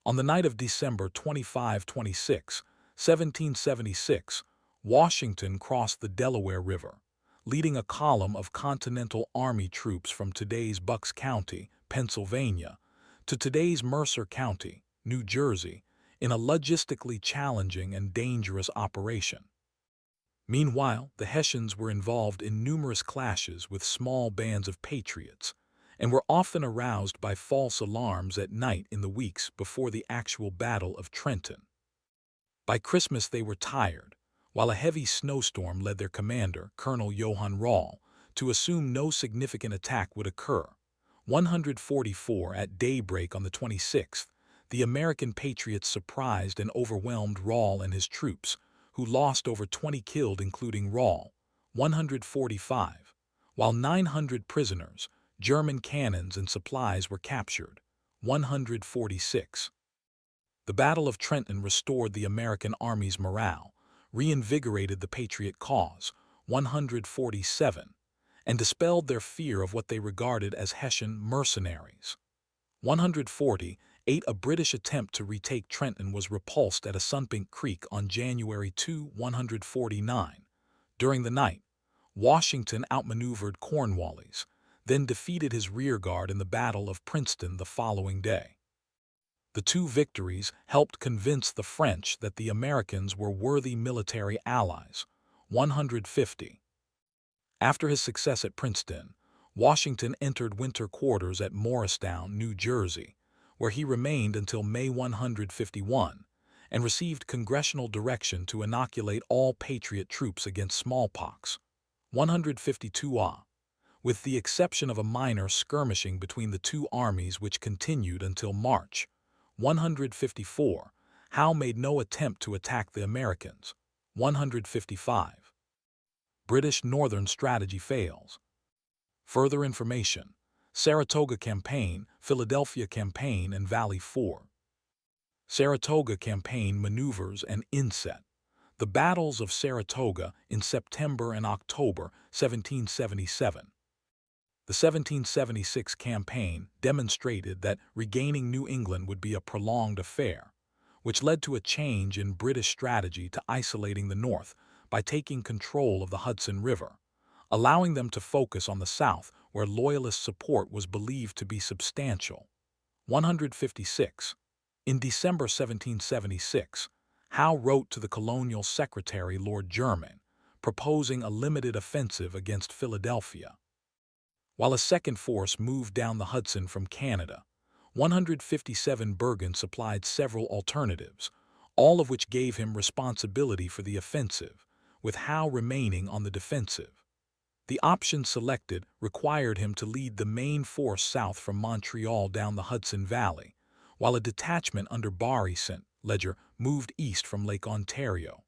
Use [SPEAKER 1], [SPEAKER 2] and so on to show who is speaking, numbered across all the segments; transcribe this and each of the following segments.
[SPEAKER 1] On the night of December 25-26, 1776, Washington crossed the Delaware River, leading a column of Continental Army troops from today's Bucks County, Pennsylvania, to today's Mercer County, New Jersey, in a logistically challenging and dangerous operation. Meanwhile, the Hessians were involved in numerous clashes with small bands of patriots, and were often aroused by false alarms at night in the weeks before the actual Battle of Trenton. By Christmas they were tired, while a heavy snowstorm led their commander, Colonel Johann Rall, to assume no significant attack would occur. 144 at daybreak on the 26th, the American patriots surprised and overwhelmed Rall and his troops, who lost over 20 killed including Rall, 145, while 900 prisoners, German cannons and supplies were captured, 146. The Battle of Trenton restored the American Army's morale, reinvigorated the Patriot cause, 147, and dispelled their fear of what they regarded as Hessian mercenaries. 148. A British attempt to retake Trenton was repulsed at Assunpink Creek on January 2, 149. During the night, Washington outmaneuvered Cornwallis, then defeated his rearguard in the Battle of Princeton the following day. The two victories helped convince the French that the Americans were worthy military allies. 150. After his success at Princeton, Washington entered winter quarters at Morristown, New Jersey, where he remained until May 151, and received congressional direction to inoculate all Patriot troops against smallpox. 152. With the exception of a minor skirmishing between the two armies which continued until March 154, Howe made no attempt to attack the Americans. 155. British Northern strategy fails. Further information: Saratoga Campaign, Philadelphia Campaign, and Valley Forge. Saratoga Campaign maneuvers and inset. The battles of Saratoga in September and October 1777. The 1776 campaign demonstrated that regaining New England would be a prolonged affair, which led to a change in British strategy to isolating the North by taking control of the Hudson River, allowing them to focus on the South where Loyalist support was believed to be substantial. 156. In December 1776, Howe wrote to the colonial secretary Lord Jermyn, proposing a limited offensive against Philadelphia. While a second force moved down the Hudson from Canada, 157 Bergen supplied several alternatives, all of which gave him responsibility for the offensive, with Howe remaining on the defensive. The option selected required him to lead the main force south from Montreal down the Hudson Valley, while a detachment under Barry St. Leger moved east from Lake Ontario.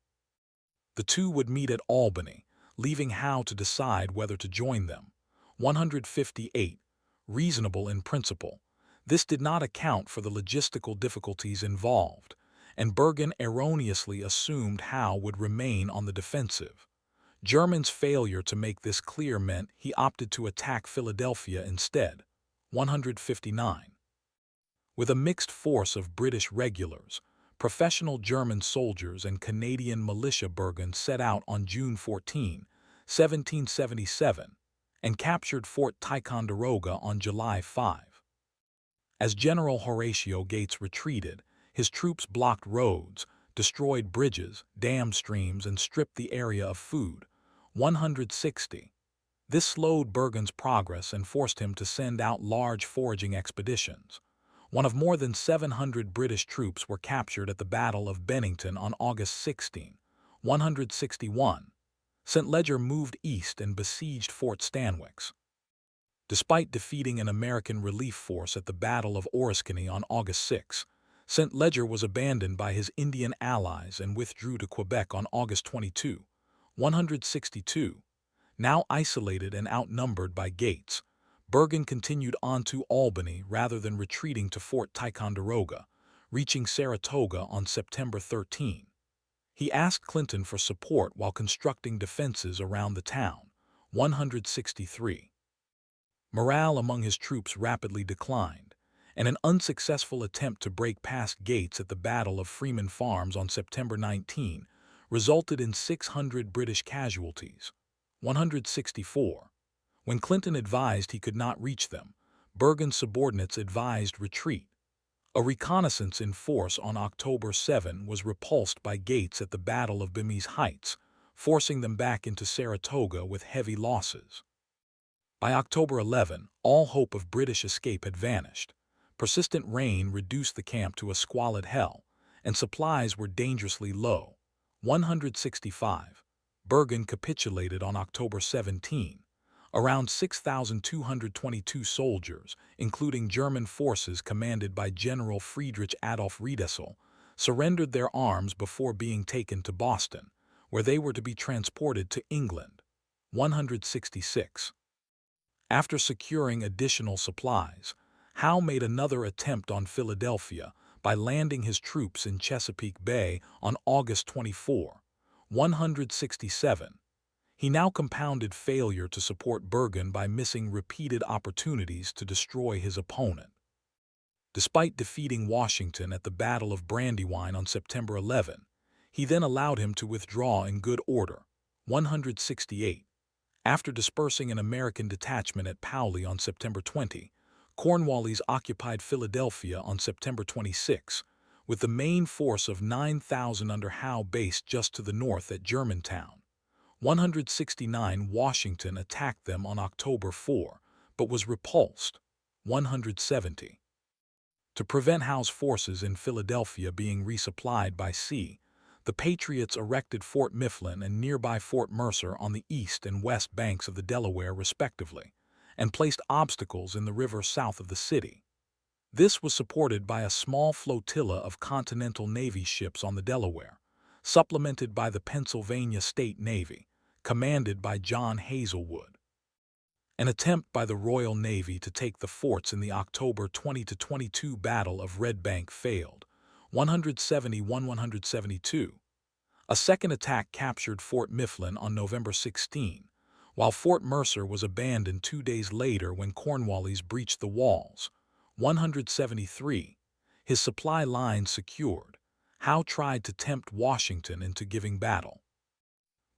[SPEAKER 1] The two would meet at Albany, leaving Howe to decide whether to join them. 158. Reasonable in principle. This did not account for the logistical difficulties involved, and Bergen erroneously assumed Howe would remain on the defensive. Jermyn's failure to make this clear meant he opted to attack Philadelphia instead. 159. With a mixed force of British regulars, professional German soldiers, and Canadian militia, Bergen set out on June 14, 1777, and captured Fort Ticonderoga on July 5. As General Horatio Gates retreated, his troops blocked roads, destroyed bridges, dammed streams, and stripped the area of food. 160. This slowed Bergen's progress and forced him to send out large foraging expeditions. One of more than 700 British troops were captured at the Battle of Bennington on August 16, 161. St. Leger moved east and besieged Fort Stanwix. Despite defeating an American relief force at the Battle of Oriskany on August 6, St. Leger was abandoned by his Indian allies and withdrew to Quebec on August 22, 162. Now isolated and outnumbered by Gates, Bergen continued on to Albany rather than retreating to Fort Ticonderoga, reaching Saratoga on September 13. He asked Clinton for support while constructing defenses around the town. 163. Morale among his troops rapidly declined, and an unsuccessful attempt to break past Gates at the Battle of Freeman Farms on September 19 resulted in 600 British casualties, 164. When Clinton advised he could not reach them, Bergen's subordinates advised retreat. A reconnaissance in force on October 7 was repulsed by Gates at the Battle of Bemis Heights, forcing them back into Saratoga with heavy losses. By October 11, all hope of British escape had vanished. Persistent rain reduced the camp to a squalid hell, and supplies were dangerously low. 165. Bergen capitulated on October 17. Around 6,222 soldiers, including German forces commanded by General Friedrich Adolf Riedesel, surrendered their arms before being taken to Boston, where they were to be transported to England. 166. After securing additional supplies, Howe made another attempt on Philadelphia by landing his troops in Chesapeake Bay on August 24. 167. He now compounded failure to support Bergen by missing repeated opportunities to destroy his opponent. Despite defeating Washington at the Battle of Brandywine on September 11, he then allowed him to withdraw in good order. 168. After dispersing an American detachment at Paoli on September 20, Cornwallis occupied Philadelphia on September 26, with the main force of 9,000 under Howe based just to the north at Germantown. 169. Washington attacked them on October 4, but was repulsed. 170. To prevent Howe's forces in Philadelphia being resupplied by sea, the Patriots erected Fort Mifflin and nearby Fort Mercer on the east and west banks of the Delaware respectively, and placed obstacles in the river south of the city. This was supported by a small flotilla of Continental Navy ships on the Delaware, supplemented by the Pennsylvania State Navy, commanded by John Hazelwood. An attempt by the Royal Navy to take the forts in the October 20-22 Battle of Red Bank failed. 171-172. A second attack captured Fort Mifflin on November 16, while Fort Mercer was abandoned 2 days later when Cornwallis breached the walls. 173. His supply lines secured, Howe tried to tempt Washington into giving battle.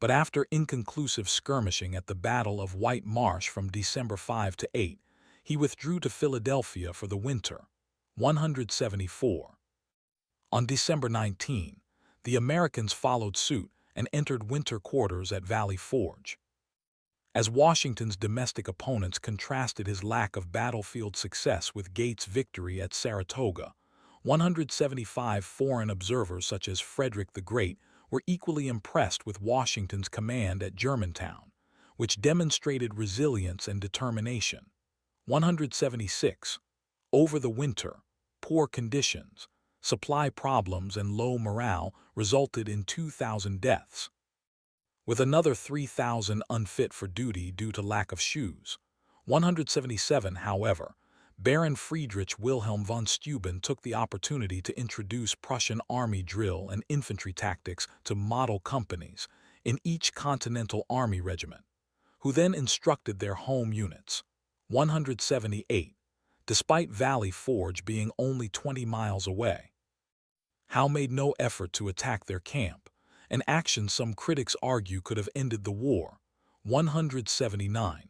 [SPEAKER 1] But after inconclusive skirmishing at the Battle of White Marsh from December 5 to 8, he withdrew to Philadelphia for the winter. 174. On December 19, the Americans followed suit and entered winter quarters at Valley Forge. As Washington's domestic opponents contrasted his lack of battlefield success with Gates' victory at Saratoga, 175 foreign observers such as Frederick the Great were equally impressed with Washington's command at Germantown, which demonstrated resilience and determination. 176. Over the winter, poor conditions, supply problems, and low morale resulted in 2,000 deaths, with another 3,000 unfit for duty due to lack of shoes. 177, however, Baron Friedrich Wilhelm von Steuben took the opportunity to introduce Prussian army drill and infantry tactics to model companies in each Continental Army regiment, who then instructed their home units. 178. Despite Valley Forge being only 20 miles away, Howe made no effort to attack their camp, an action some critics argue could have ended the war. 179.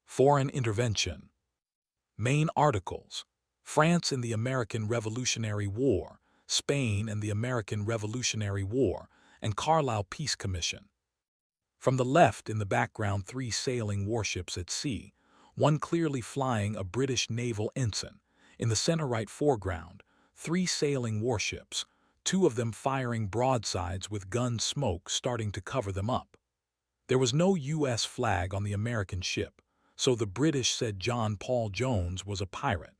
[SPEAKER 1] Foreign intervention. Main articles: France and the American Revolutionary War, Spain and the American Revolutionary War, and Carlisle Peace Commission. From the left in the background, 3 sailing warships at sea, one clearly flying a British naval ensign. In the center right foreground, 3 sailing warships, 2 of them firing broadsides with gun smoke starting to cover them up. There was no U.S. flag on the American ship, so the British said John Paul Jones was a pirate.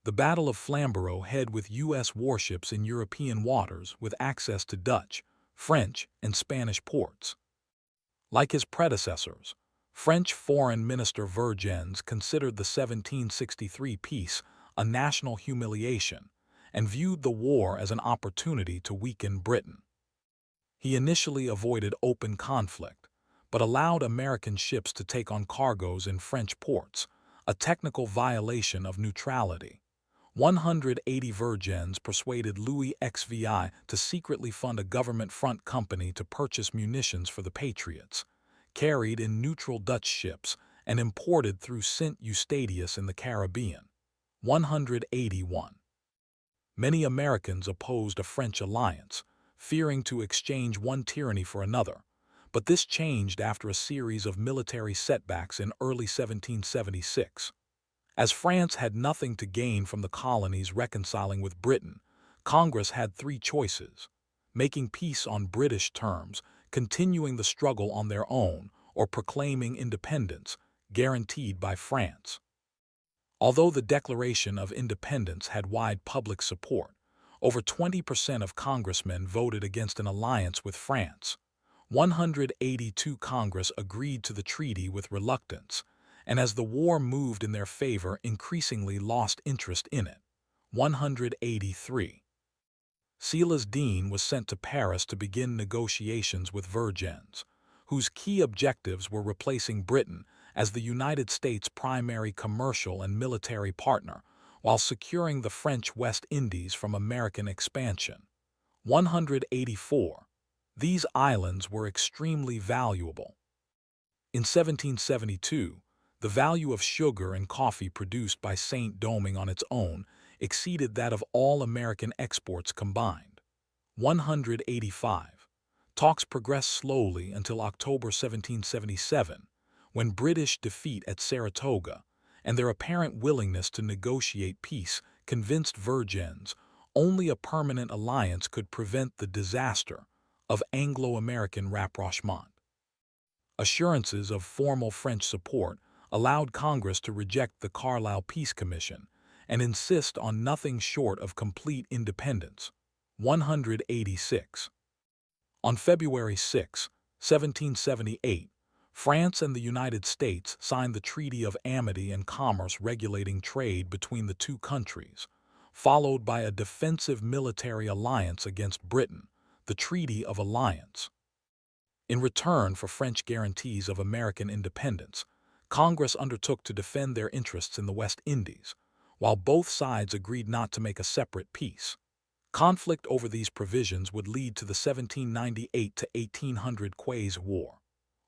[SPEAKER 1] The Battle of Flamborough Head with U.S. warships in European waters with access to Dutch, French, and Spanish ports. Like his predecessors, French Foreign Minister Vergennes considered the 1763 peace a national humiliation and viewed the war as an opportunity to weaken Britain. He initially avoided open conflict, but allowed American ships to take on cargoes in French ports, a technical violation of neutrality. 180 virgins persuaded Louis XVI to secretly fund a government front company to purchase munitions for the Patriots, carried in neutral Dutch ships and imported through St. Eustatius in the Caribbean. 181. Many Americans opposed a French alliance, fearing to exchange one tyranny for another, but this changed after a series of military setbacks in early 1776. As France had nothing to gain from the colonies reconciling with Britain, Congress had three choices: making peace on British terms, continuing the struggle on their own, or proclaiming independence, guaranteed by France. Although the Declaration of Independence had wide public support, over 20% of congressmen voted against an alliance with France. 182 Congress agreed to the treaty with reluctance, and as the war moved in their favor, increasingly lost interest in it. 183. Silas Deane was sent to Paris to begin negotiations with Virgins, whose key objectives were replacing Britain as the United States' primary commercial and military partner, while securing the French West Indies from American expansion. 184. These islands were extremely valuable. In 1772, the value of sugar and coffee produced by Saint-Domingue on its own exceeded that of all American exports combined. 185. Talks progressed slowly until October 1777, when British defeat at Saratoga and their apparent willingness to negotiate peace convinced Virgins only a permanent alliance could prevent the disaster of Anglo-American rapprochement. Assurances of formal French support allowed Congress to reject the Carlisle Peace Commission and insist on nothing short of complete independence. 186. On February 6, 1778, France and the United States signed the Treaty of Amity and Commerce regulating trade between the two countries, followed by a defensive military alliance against Britain, the Treaty of Alliance. In return for French guarantees of American independence, Congress undertook to defend their interests in the West Indies, while both sides agreed not to make a separate peace. Conflict over these provisions would lead to the 1798 to 1800 Quais War.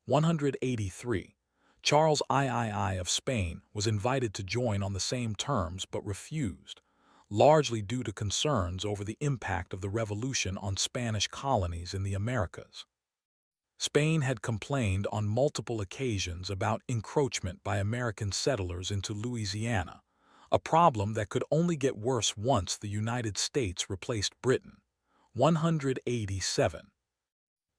[SPEAKER 1] 183. Charles III of Spain was invited to join on the same terms but refused, largely due to concerns over the impact of the Revolution on Spanish colonies in the Americas. Spain had complained on multiple occasions about encroachment by American settlers into Louisiana, a problem that could only get worse once the United States replaced Britain. 187.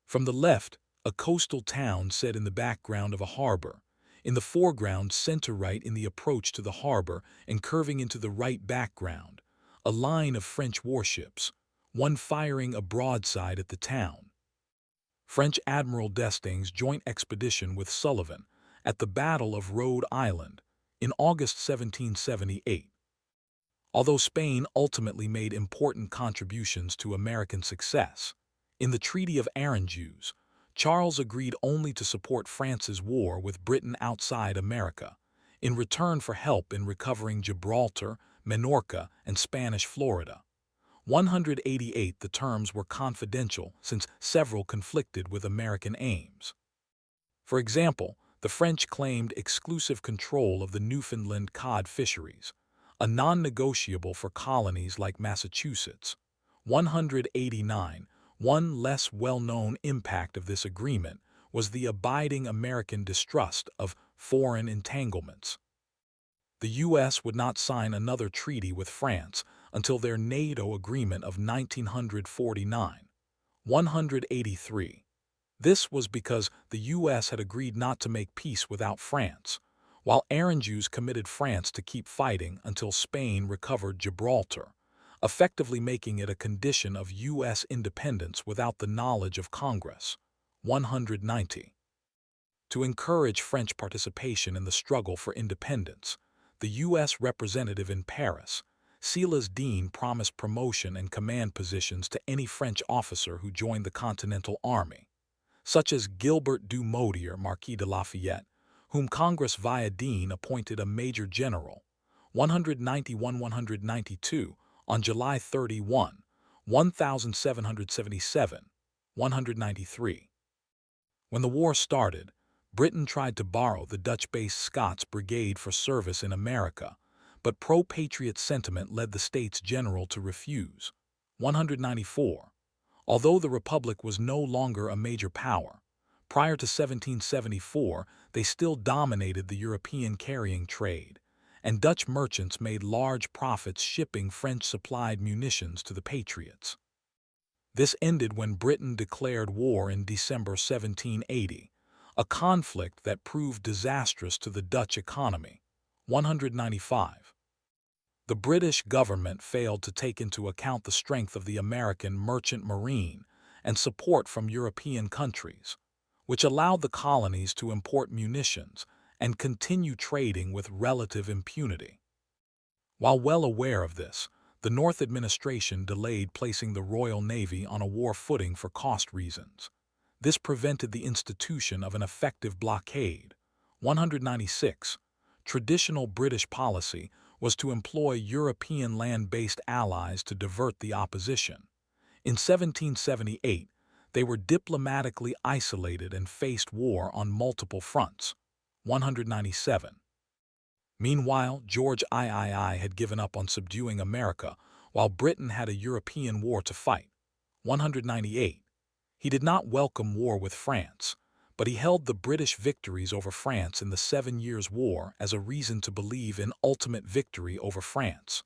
[SPEAKER 1] From the left, a coastal town set in the background of a harbor, in the foreground center-right in the approach to the harbor and curving into the right background, a line of French warships, one firing a broadside at the town. French Admiral d'Estaing's joint expedition with Sullivan at the Battle of Rhode Island in August 1778. Although Spain ultimately made important contributions to American success, in the Treaty of Aranjuez, Charles agreed only to support France's war with Britain outside America, in return for help in recovering Gibraltar, Minorca, and Spanish Florida. 188. The terms were confidential since several conflicted with American aims. For example, the French claimed exclusive control of the Newfoundland cod fisheries, a non-negotiable for colonies like Massachusetts. 189. One less well-known impact of this agreement was the abiding American distrust of foreign entanglements. The U.S. would not sign another treaty with France until their NATO agreement of 1949. 183. This was because the U.S. had agreed not to make peace without France, while Aranjuez committed France to keep fighting until Spain recovered Gibraltar, effectively making it a condition of U.S. independence without the knowledge of Congress. 190. To encourage French participation in the struggle for independence, the U.S. representative in Paris, Silas Deane, promised promotion and command positions to any French officer who joined the Continental Army, such as Gilbert du Motier, Marquis de Lafayette, whom Congress via Dean appointed a major general, 191-192, on July 31, 1777, 193. When the war started, Britain tried to borrow the Dutch-based Scots Brigade for service in America, but pro-patriot sentiment led the States General to refuse. 194. Although the Republic was no longer a major power, prior to 1774 they still dominated the European carrying trade, and Dutch merchants made large profits shipping French-supplied munitions to the Patriots. This ended when Britain declared war in December 1780, a conflict that proved disastrous to the Dutch economy. 195. The British government failed to take into account the strength of the American merchant marine and support from European countries, which allowed the colonies to import munitions and continue trading with relative impunity. While well aware of this, the North administration delayed placing the Royal Navy on a war footing for cost reasons. This prevented the institution of an effective blockade. 196. Traditional British policy was to employ European land-based allies to divert the opposition. In 1778, they were diplomatically isolated and faced war on multiple fronts. 197. Meanwhile, George III had given up on subduing America, while Britain had a European war to fight. 198. He did not welcome war with France, but he held the British victories over France in the 7 Years' War as a reason to believe in ultimate victory over France.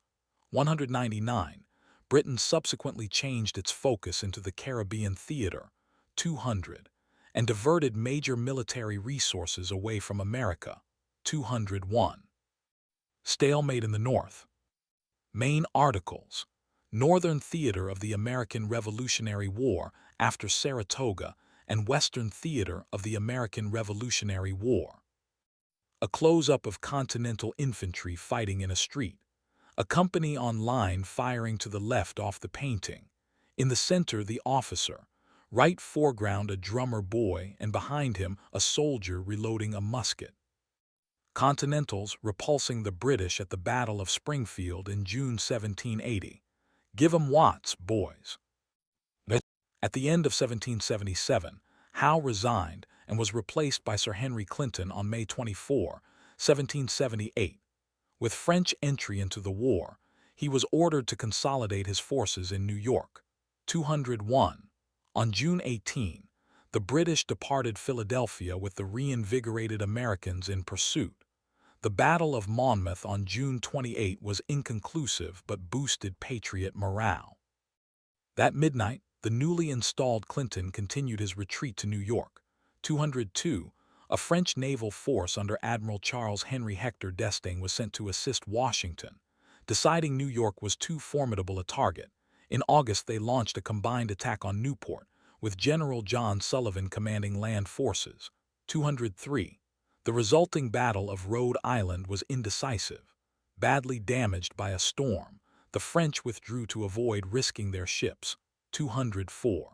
[SPEAKER 1] 199. Britain subsequently changed its focus into the Caribbean theater, 200, and diverted major military resources away from America, 201. Stalemate in the North. Main articles: Northern Theater of the American Revolutionary War after Saratoga and Western Theater of the American Revolutionary War. A close-up of Continental infantry fighting in a street. A company on line firing to the left off the painting. In the center, the officer. Right foreground, a drummer boy, and behind him, a soldier reloading a musket. Continentals repulsing the British at the Battle of Springfield in June 1780. Give 'em Watts, boys. At the end of 1777, Howe resigned and was replaced by Sir Henry Clinton on May 24, 1778. With French entry into the war, he was ordered to consolidate his forces in New York. 201. On June 18, the British departed Philadelphia with the reinvigorated Americans in pursuit. The Battle of Monmouth on June 28 was inconclusive but boosted Patriot morale. That midnight, the newly installed Clinton continued his retreat to New York. 202. A French naval force under Admiral Charles Henry Hector d'Estaing was sent to assist Washington, deciding New York was too formidable a target. In August, they launched a combined attack on Newport, with General John Sullivan commanding land forces. 203. The resulting Battle of Rhode Island was indecisive. Badly damaged by a storm, the French withdrew to avoid risking their ships. 204.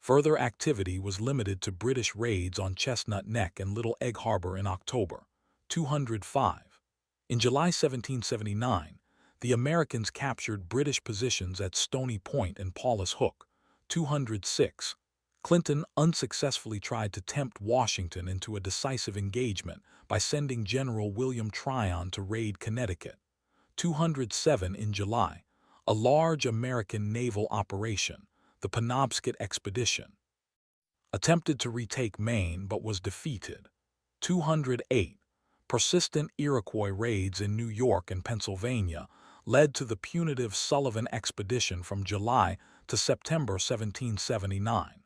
[SPEAKER 1] Further activity was limited to British raids on Chestnut Neck and Little Egg Harbor in October. 205. In July 1779, the Americans captured British positions at Stony Point and Paulus Hook. 206. Clinton unsuccessfully tried to tempt Washington into a decisive engagement by sending General William Tryon to raid Connecticut. 207. In July, a large American naval operation, the Penobscot Expedition, attempted to retake Maine but was defeated. 208. Persistent Iroquois raids in New York and Pennsylvania led to the punitive Sullivan Expedition from July to September 1779.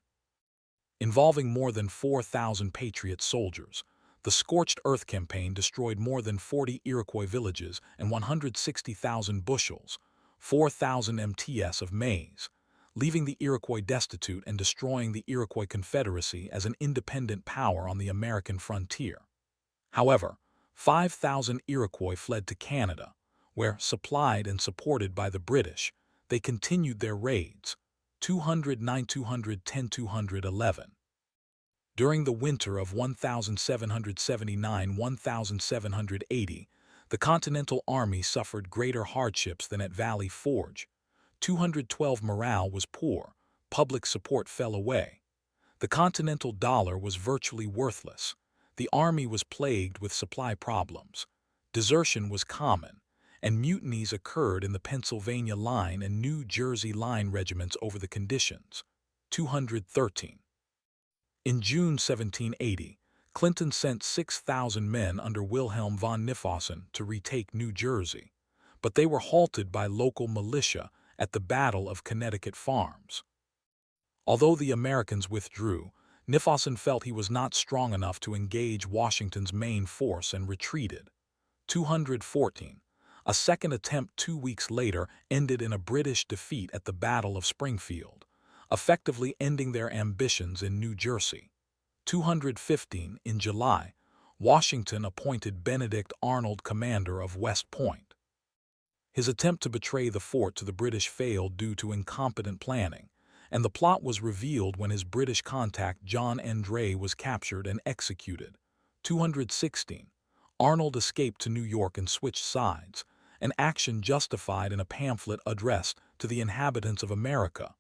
[SPEAKER 1] Involving more than 4,000 Patriot soldiers, the Scorched Earth Campaign destroyed more than 40 Iroquois villages and 160,000 bushels, 4,000 MTS of maize, leaving the Iroquois destitute and destroying the Iroquois Confederacy as an independent power on the American frontier. However, 5,000 Iroquois fled to Canada, where, supplied and supported by the British, they continued their raids. 209, 210, 211. During the winter of 1779–1780, the Continental Army suffered greater hardships than at Valley Forge. 212 morale was poor, public support fell away. The Continental dollar was virtually worthless. The army was plagued with supply problems. Desertion was common, and mutinies occurred in the Pennsylvania Line and New Jersey Line regiments over the conditions. 213. In June 1780, Clinton sent 6,000 men under Wilhelm von Knyphausen to retake New Jersey, but they were halted by local militia at the Battle of Connecticut Farms. Although the Americans withdrew, Knyphausen felt he was not strong enough to engage Washington's main force and retreated. 214. A second attempt 2 weeks later ended in a British defeat at the Battle of Springfield, effectively ending their ambitions in New Jersey. 215. In July, Washington appointed Benedict Arnold commander of West Point. His attempt to betray the fort to the British failed due to incompetent planning, and the plot was revealed when his British contact John Andre was captured and executed. 216. Arnold escaped to New York and switched sides, an action justified in a pamphlet addressed to the inhabitants of America.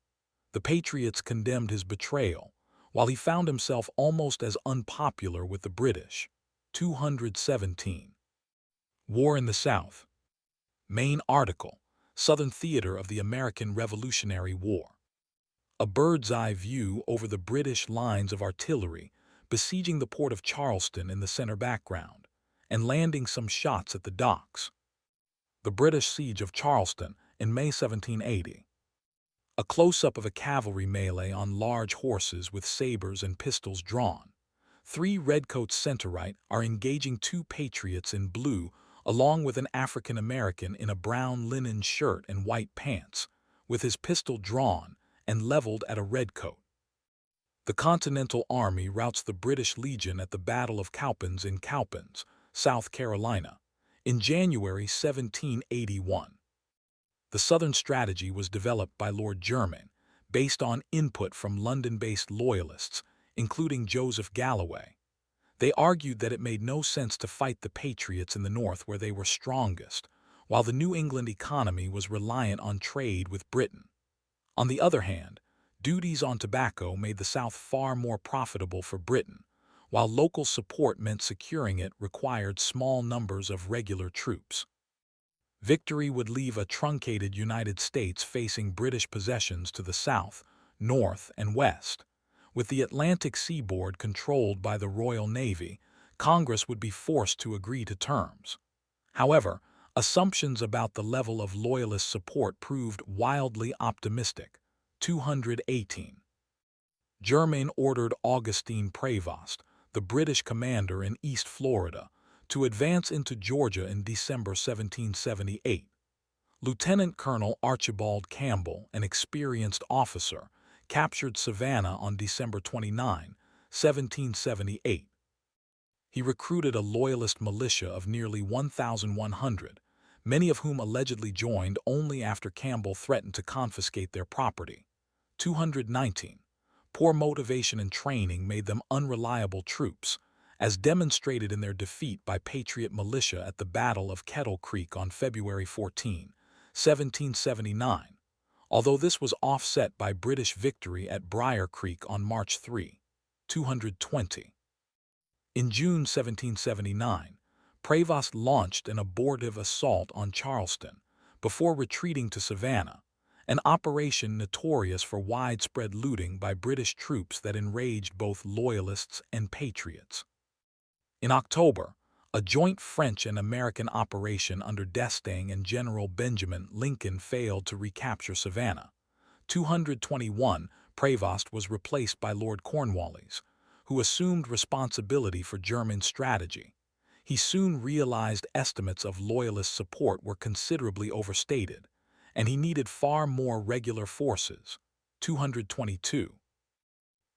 [SPEAKER 1] The Patriots condemned his betrayal, while he found himself almost as unpopular with the British. 217. War in the South. Main article: Southern Theater of the American Revolutionary War. A bird's-eye view over the British lines of artillery besieging the port of Charleston in the center background, and landing some shots at the docks. The British siege of Charleston in May 1780. A close-up of a cavalry melee on large horses with sabers and pistols drawn. 3 redcoats center-right are engaging 2 patriots in blue along with an African-American in a brown linen shirt and white pants, with his pistol drawn and leveled at a redcoat. The Continental Army routs the British Legion at the Battle of Cowpens in Cowpens, South Carolina, in January 1781. The Southern strategy was developed by Lord Jermyn, based on input from London-based loyalists, including Joseph Galloway. They argued that it made no sense to fight the Patriots in the North where they were strongest, while the New England economy was reliant on trade with Britain. On the other hand, duties on tobacco made the South far more profitable for Britain, while local support meant securing it required small numbers of regular troops. Victory would leave a truncated United States facing British possessions to the south, north, and west. With the Atlantic seaboard controlled by the Royal Navy, Congress would be forced to agree to terms. However, assumptions about the level of Loyalist support proved wildly optimistic. 218. Jermyn ordered Augustine Prevost, the British commander in East Florida, to advance into Georgia in December 1778. Lieutenant Colonel Archibald Campbell, an experienced officer, captured Savannah on December 29, 1778. He recruited a Loyalist militia of nearly 1,100, many of whom allegedly joined only after Campbell threatened to confiscate their property. 219. Poor motivation and training made them unreliable troops, as demonstrated in their defeat by Patriot militia at the Battle of Kettle Creek on February 14, 1779, although this was offset by British victory at Briar Creek on March 3. 220. In June 1779, Prevost launched an abortive assault on Charleston before retreating to Savannah, an operation notorious for widespread looting by British troops that enraged both Loyalists and Patriots. In October, a joint French and American operation under D'Estaing and General Benjamin Lincoln failed to recapture Savannah. 221. Prevost was replaced by Lord Cornwallis, who assumed responsibility for German strategy. He soon realized estimates of Loyalist support were considerably overstated, and he needed far more regular forces. 222.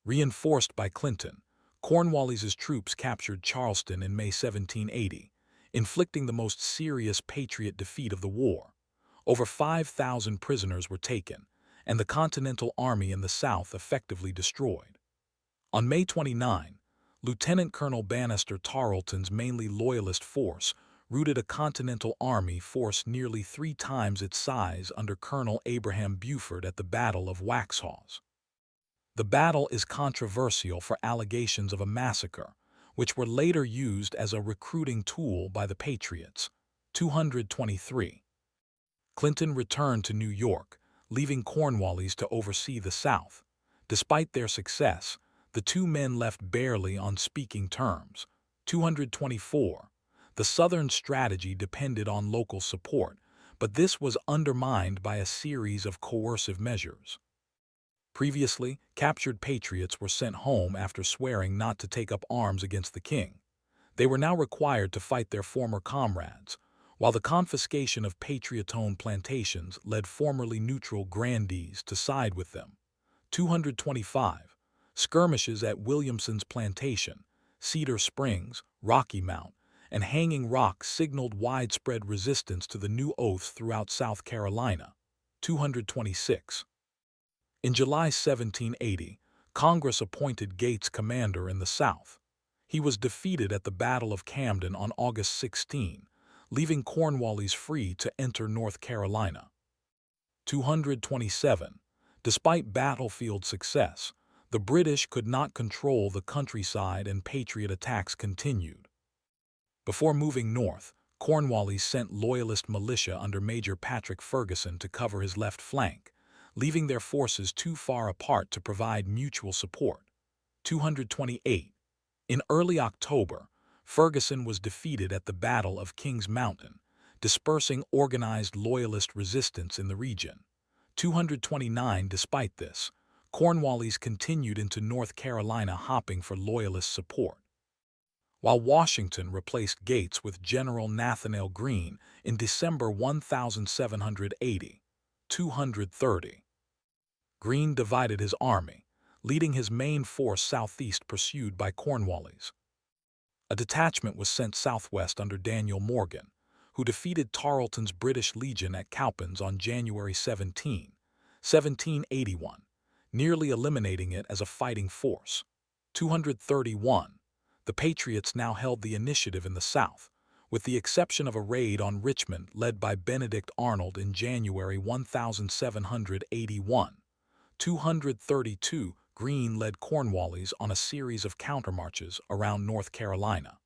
[SPEAKER 1] Reinforced by Clinton, Cornwallis's troops captured Charleston in May 1780, inflicting the most serious Patriot defeat of the war. Over 5,000 prisoners were taken, and the Continental Army in the South effectively destroyed. On May 29, Lieutenant Colonel Bannister Tarleton's mainly Loyalist force routed a Continental Army force nearly 3 times its size under Colonel Abraham Buford at the Battle of Waxhaws. The battle is controversial for allegations of a massacre, which were later used as a recruiting tool by the Patriots. 223. Clinton returned to New York, leaving Cornwallis to oversee the South. Despite their success, the two men left barely on speaking terms. 224. The Southern strategy depended on local support, but this was undermined by a series of coercive measures. Previously, captured patriots were sent home after swearing not to take up arms against the king. They were now required to fight their former comrades, while the confiscation of patriot-owned plantations led formerly neutral grandees to side with them. 225. Skirmishes at Williamson's plantation, Cedar Springs, Rocky Mount, and Hanging Rock signaled widespread resistance to the new oaths throughout South Carolina. 226. In July 1780, Congress appointed Gates commander in the South. He was defeated at the Battle of Camden on August 16, leaving Cornwallis free to enter North Carolina. 227. Despite battlefield success, the British could not control the countryside and Patriot attacks continued. Before moving north, Cornwallis sent Loyalist militia under Major Patrick Ferguson to cover his left flank, leaving their forces too far apart to provide mutual support. 228. In early October, Ferguson was defeated at the Battle of Kings Mountain, dispersing organized Loyalist resistance in the region. 229. Despite this, Cornwallis continued into North Carolina hopping for Loyalist support. While Washington replaced Gates with General Nathanael Greene in December 1780. 230. Greene divided his army, leading his main force southeast pursued by Cornwallis. A detachment was sent southwest under Daniel Morgan, who defeated Tarleton's British Legion at Cowpens on January 17, 1781, nearly eliminating it as a fighting force. 231. The Patriots now held the initiative in the South, with the exception of a raid on Richmond led by Benedict Arnold in January 1781. 232. Greene led Cornwallis on a series of countermarches around North Carolina.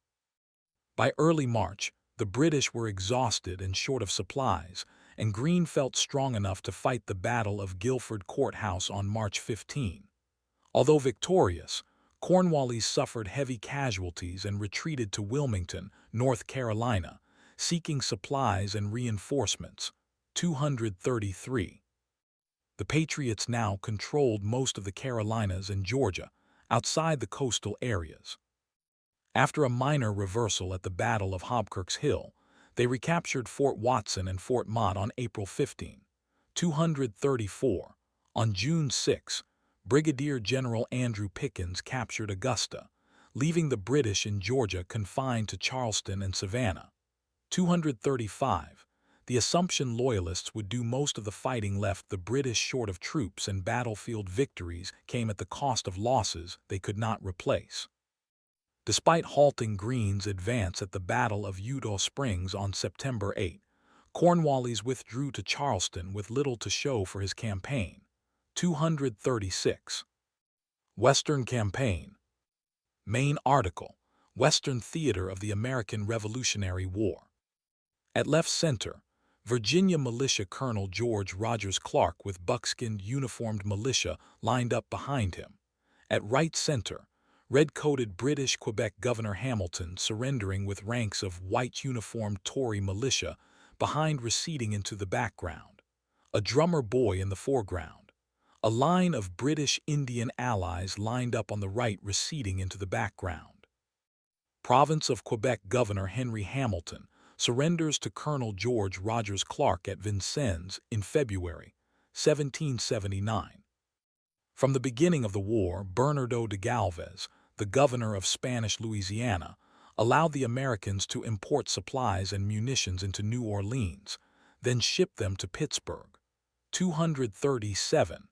[SPEAKER 1] By early March, the British were exhausted and short of supplies, and Greene felt strong enough to fight the Battle of Guilford Courthouse on March 15. Although victorious, Cornwallis suffered heavy casualties and retreated to Wilmington, North Carolina, seeking supplies and reinforcements. 233. The Patriots now controlled most of the Carolinas and Georgia, outside the coastal areas. After a minor reversal at the Battle of Hobkirk's Hill, they recaptured Fort Watson and Fort Mott on April 15. 234. On June 6, Brigadier General Andrew Pickens captured Augusta, leaving the British in Georgia confined to Charleston and Savannah. 235. The Assumption Loyalists would do most of the fighting, left the British short of troops, and battlefield victories came at the cost of losses they could not replace. Despite halting Greene's advance at the Battle of Eutaw Springs on September 8, Cornwallis withdrew to Charleston with little to show for his campaign. 236. Western Campaign. Main article: Western Theater of the American Revolutionary War. At left center, Virginia Militia Colonel George Rogers Clark with buckskinned uniformed militia lined up behind him. At right center, red-coated British Quebec Governor Hamilton surrendering with ranks of white uniformed Tory militia behind receding into the background. A drummer boy in the foreground. A line of British Indian allies lined up on the right receding into the background. Province of Quebec Governor Henry Hamilton surrenders to Colonel George Rogers Clark at Vincennes in February 1779. From the beginning of the war, Bernardo de Galvez, the governor of Spanish Louisiana, allowed the Americans to import supplies and munitions into New Orleans, then ship them to Pittsburgh. 237.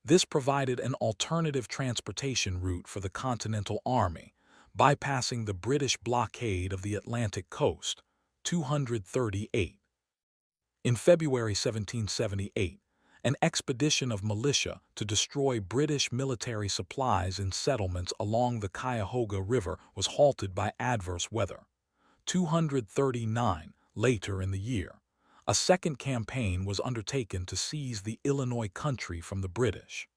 [SPEAKER 1] This provided an alternative transportation route for the Continental Army, bypassing the British blockade of the Atlantic coast. 238. In February 1778, an expedition of militia to destroy British military supplies in settlements along the Cuyahoga River was halted by adverse weather. 239. Later in the year, a second campaign was undertaken to seize the Illinois country from the British.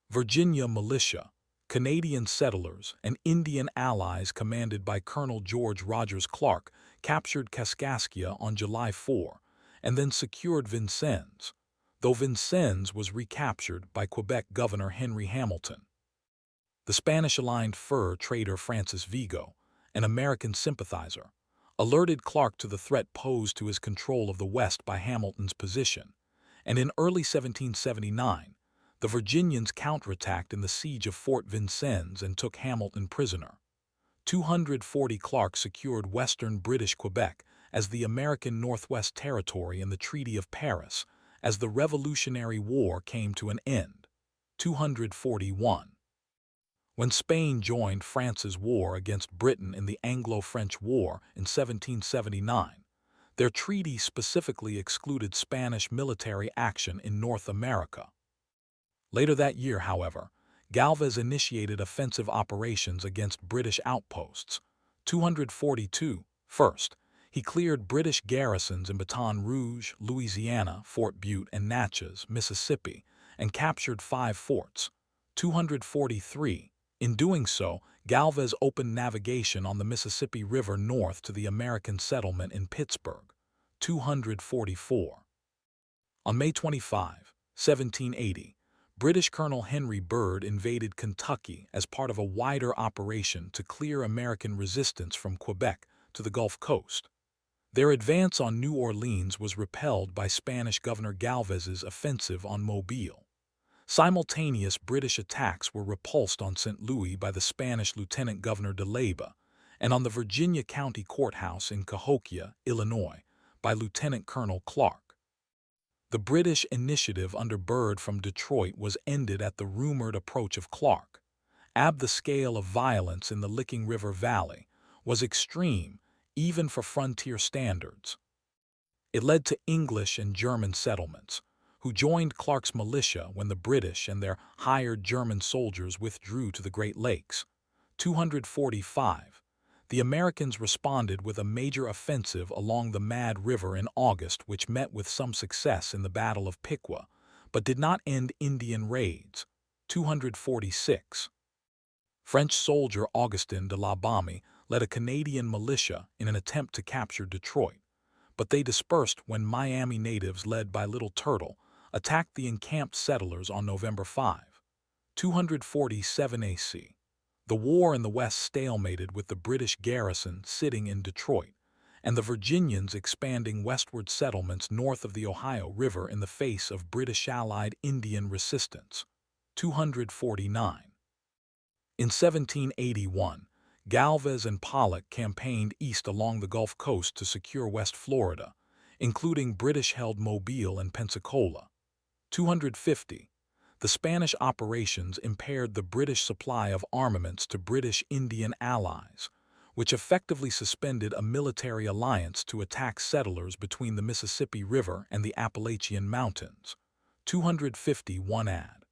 [SPEAKER 1] Virginia militia, Canadian settlers, and Indian allies commanded by Colonel George Rogers Clark captured Kaskaskia on July 4 and then secured Vincennes, though Vincennes was recaptured by Quebec Governor Henry Hamilton. The Spanish-aligned fur trader Francis Vigo, an American sympathizer, alerted Clark to the threat posed to his control of the West by Hamilton's position, and in early 1779, the Virginians counterattacked in the siege of Fort Vincennes and took Hamilton prisoner. 240. Clark secured western British Quebec as the American Northwest Territory in the Treaty of Paris as the Revolutionary War came to an end. 241. When Spain joined France's war against Britain in the Anglo-French War in 1779, their treaty specifically excluded Spanish military action in North America. Later that year, however, Galvez initiated offensive operations against British outposts. 242. First, he cleared British garrisons in Baton Rouge, Louisiana, Fort Butte, and Natchez, Mississippi, and captured 5 forts. 243. In doing so, Galvez opened navigation on the Mississippi River north to the American settlement in Pittsburgh. 244. On May 25, 1780, British Colonel Henry Byrd invaded Kentucky as part of a wider operation to clear American resistance from Quebec to the Gulf Coast. Their advance on New Orleans was repelled by Spanish Governor Galvez's offensive on Mobile. Simultaneous British attacks were repulsed on St. Louis by the Spanish Lieutenant Governor de Leyva and on the Virginia County Courthouse in Cahokia, Illinois, by Lieutenant Colonel Clark. The British initiative under Byrd from Detroit was ended at the rumored approach of Clark. The scale of violence in the Licking River Valley was extreme, even for frontier standards. It led to English and German settlements, who joined Clark's militia when the British and their hired German soldiers withdrew to the Great Lakes. 245. The Americans responded with a major offensive along the Mad River in August, which met with some success in the Battle of Piqua, but did not end Indian raids. 246. French soldier Augustin de la Baume led a Canadian militia in an attempt to capture Detroit, but they dispersed when Miami natives led by Little Turtle attacked the encamped settlers on November 5. 247 AC. The war in the West stalemated with the British garrison sitting in Detroit, and the Virginians expanding westward settlements north of the Ohio River in the face of British Allied Indian resistance. 249. In 1781, Galvez and Pollock campaigned east along the Gulf Coast to secure West Florida, including British-held Mobile and Pensacola. 250. The Spanish operations impaired the British supply of armaments to British Indian allies, which effectively suspended a military alliance to attack settlers between the Mississippi River and the Appalachian Mountains. 251 ad.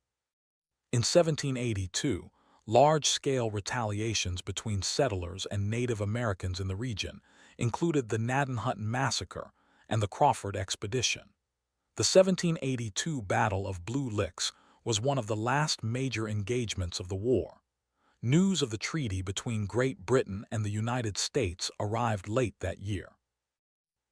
[SPEAKER 1] In 1782, large-scale retaliations between settlers and Native Americans in the region included the Gnadenhutten Massacre and the Crawford Expedition. The 1782 Battle of Blue Licks was one of the last major engagements of the war. News of the treaty between Great Britain and the United States arrived late that year.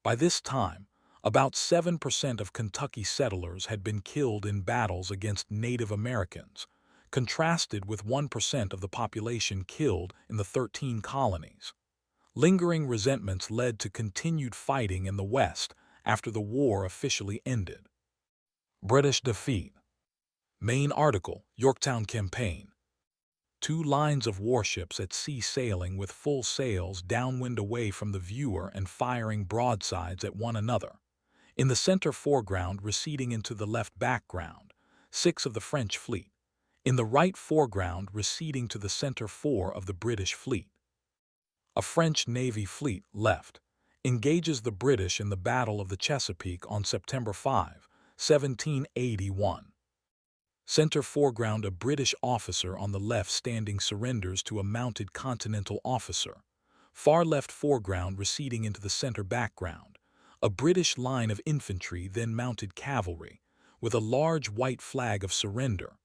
[SPEAKER 1] By this time, about 7% of Kentucky settlers had been killed in battles against Native Americans, contrasted with 1% of the population killed in the 13 colonies. Lingering resentments led to continued fighting in the West after the war officially ended. British defeat. Main article, Yorktown Campaign. 2 lines of warships at sea sailing with full sails downwind away from the viewer and firing broadsides at one another. In the center foreground receding into the left background, 6 of the French fleet, in the right foreground receding to the center 4 of the British fleet. A French Navy fleet left, engages the British in the Battle of the Chesapeake on September 5, 1781. Center foreground, a British officer on the left standing surrenders to a mounted Continental officer. Far left foreground receding into the center background. A British line of infantry, then mounted cavalry, with a large white flag of surrender.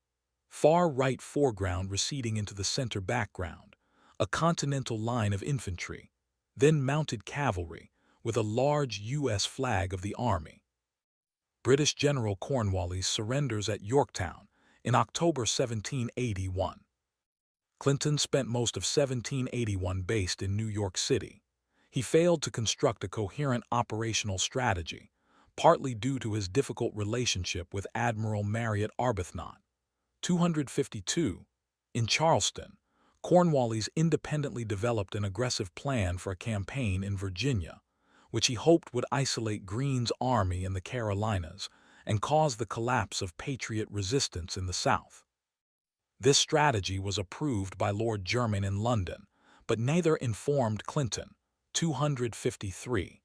[SPEAKER 1] Far right foreground receding into the center background. A Continental line of infantry, then mounted cavalry, with a large U.S. flag of the Army. British General Cornwallis surrenders at Yorktown in October 1781. Clinton spent most of 1781 based in New York City. He failed to construct a coherent operational strategy, partly due to his difficult relationship with Admiral Marriott Arbuthnot. 252. In Charleston, Cornwallis independently developed an aggressive plan for a campaign in Virginia, which he hoped would isolate Greene's army in the Carolinas and cause the collapse of Patriot resistance in the South. This strategy was approved by Lord Jermyn in London, but neither informed Clinton. 253.